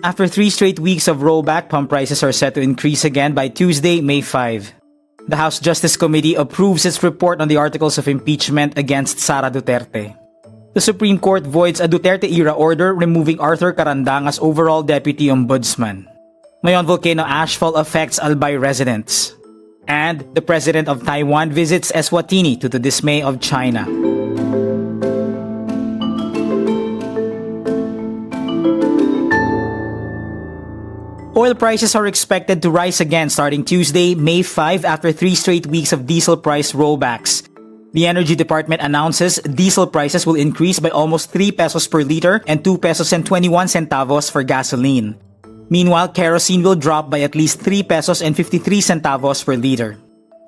After 3 straight weeks of rollback, pump prices are set to increase again by Tuesday, May 5. The House Justice Committee approves its report on the articles of impeachment against Sara Duterte. The Supreme Court voids a Duterte-era order removing Arthur Carandang as overall deputy ombudsman. Mayon volcano ashfall affects Albay residents. And the president of Taiwan visits Eswatini to the dismay of China. Oil prices are expected to rise again starting Tuesday, May 5 after 3 straight weeks of diesel price rollbacks. The Energy Department announces diesel prices will increase by almost 3 pesos per liter and 2 pesos and 21 centavos for gasoline. Meanwhile, kerosene will drop by at least 3 pesos and 53 centavos per liter.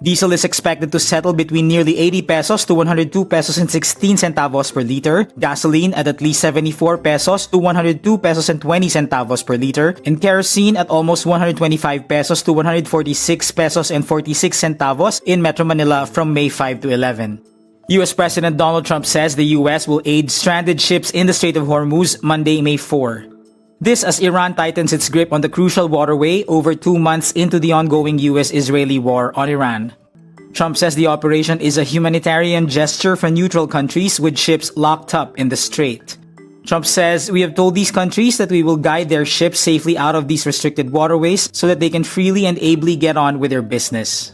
Diesel is expected to settle between nearly 80 pesos to 102 pesos and 16 centavos per liter, gasoline at least 74 pesos to 102 pesos and 20 centavos per liter, and kerosene at almost 125 pesos to 146 pesos and 46 centavos in Metro Manila from May 5 to 11. US President Donald Trump says the US will aid stranded ships in the Strait of Hormuz Monday, May 4. This as Iran tightens its grip on the crucial waterway over 2 months into the ongoing US-Israeli war on Iran. Trump says the operation is a humanitarian gesture for neutral countries with ships locked up in the strait. Trump says, "We have told these countries that we will guide their ships safely out of these restricted waterways so that they can freely and ably get on with their business."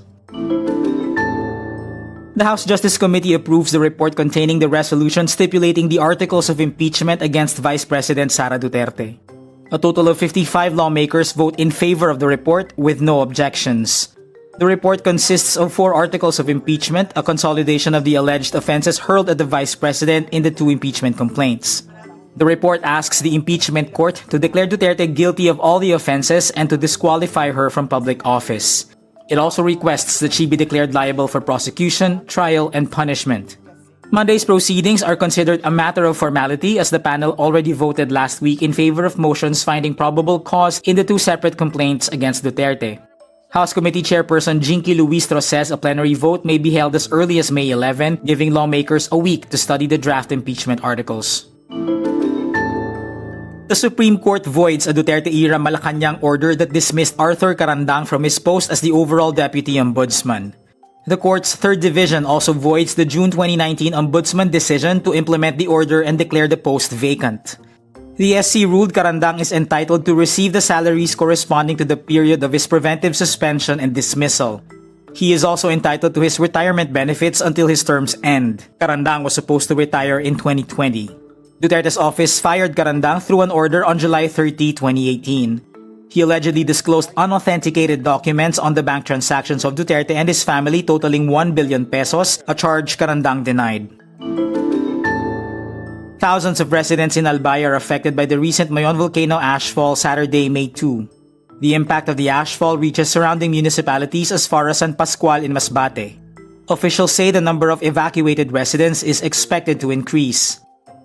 The House Justice Committee approves the report containing the resolution stipulating the articles of impeachment against Vice President Sara Duterte. A total of 55 lawmakers vote in favor of the report with no objections. The report consists of 4 articles of impeachment, a consolidation of the alleged offenses hurled at the Vice President in the 2 impeachment complaints. The report asks the impeachment court to declare Duterte guilty of all the offenses and to disqualify her from public office. It also requests that she be declared liable for prosecution, trial, and punishment. Monday's proceedings are considered a matter of formality as the panel already voted last week in favor of motions finding probable cause in the 2 separate complaints against Duterte. House Committee Chairperson Jinky Luistro says a plenary vote may be held as early as May 11, giving lawmakers a week to study the draft impeachment articles. The Supreme Court voids a Duterte-era Malacanang order that dismissed Arthur Carandang from his post as the overall deputy ombudsman. The court's 3rd division also voids the June 2019 ombudsman decision to implement the order and declare the post vacant. The SC ruled Carandang is entitled to receive the salaries corresponding to the period of his preventive suspension and dismissal. He is also entitled to his retirement benefits until his terms end. Carandang was supposed to retire in 2020. Duterte's office fired Carandang through an order on July 30, 2018. He allegedly disclosed unauthenticated documents on the bank transactions of Duterte and his family totaling 1 billion pesos, a charge Carandang denied. Thousands of residents in Albay are affected by the recent Mayon volcano ashfall Saturday, May 2. The impact of the ashfall reaches surrounding municipalities as far as San Pascual in Masbate. Officials say the number of evacuated residents is expected to increase.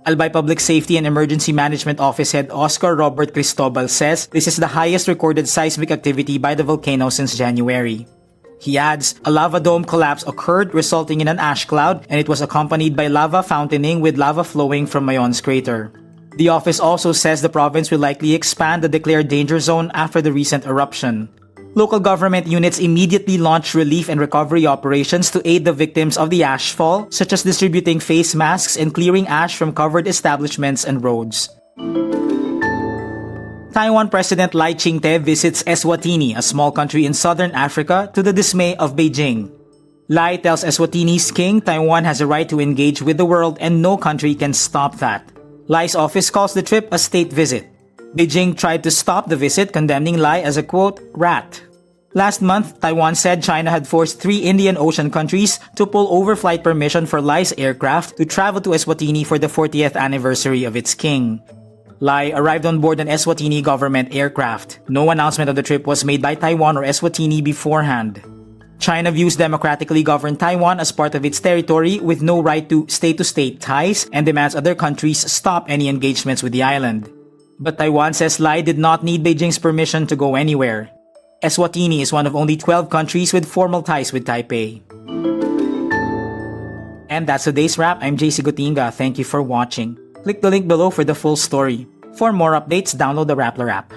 Albay Public Safety and Emergency Management Office Head Oscar Robert Cristobal says this is the highest recorded seismic activity by the volcano since January. He adds, a lava dome collapse occurred resulting in an ash cloud and it was accompanied by lava fountaining with lava flowing from Mayon's crater. The office also says the province will likely expand the declared danger zone after the recent eruption. Local government units immediately launched relief and recovery operations to aid the victims of the ashfall, such as distributing face masks and clearing ash from covered establishments and roads. Taiwan President Lai Ching-te visits Eswatini, a small country in southern Africa, to the dismay of Beijing. Lai tells Eswatini's king Taiwan has a right to engage with the world and no country can stop that. Lai's office calls the trip a state visit. Beijing tried to stop the visit, condemning Lai as a, quote, rat. Last month, Taiwan said China had forced 3 Indian Ocean countries to pull overflight permission for Lai's aircraft to travel to Eswatini for the 40th anniversary of its king. Lai arrived on board an Eswatini government aircraft. No announcement of the trip was made by Taiwan or Eswatini beforehand. China views democratically governed Taiwan as part of its territory with no right to state-to-state ties and demands other countries stop any engagements with the island. But Taiwan says Lai did not need Beijing's permission to go anywhere. Eswatini is one of only 12 countries with formal ties with Taipei. And that's today's wrap. I'm JC Gotinga. Thank you for watching. Click the link below for the full story. For more updates, download the Rappler app.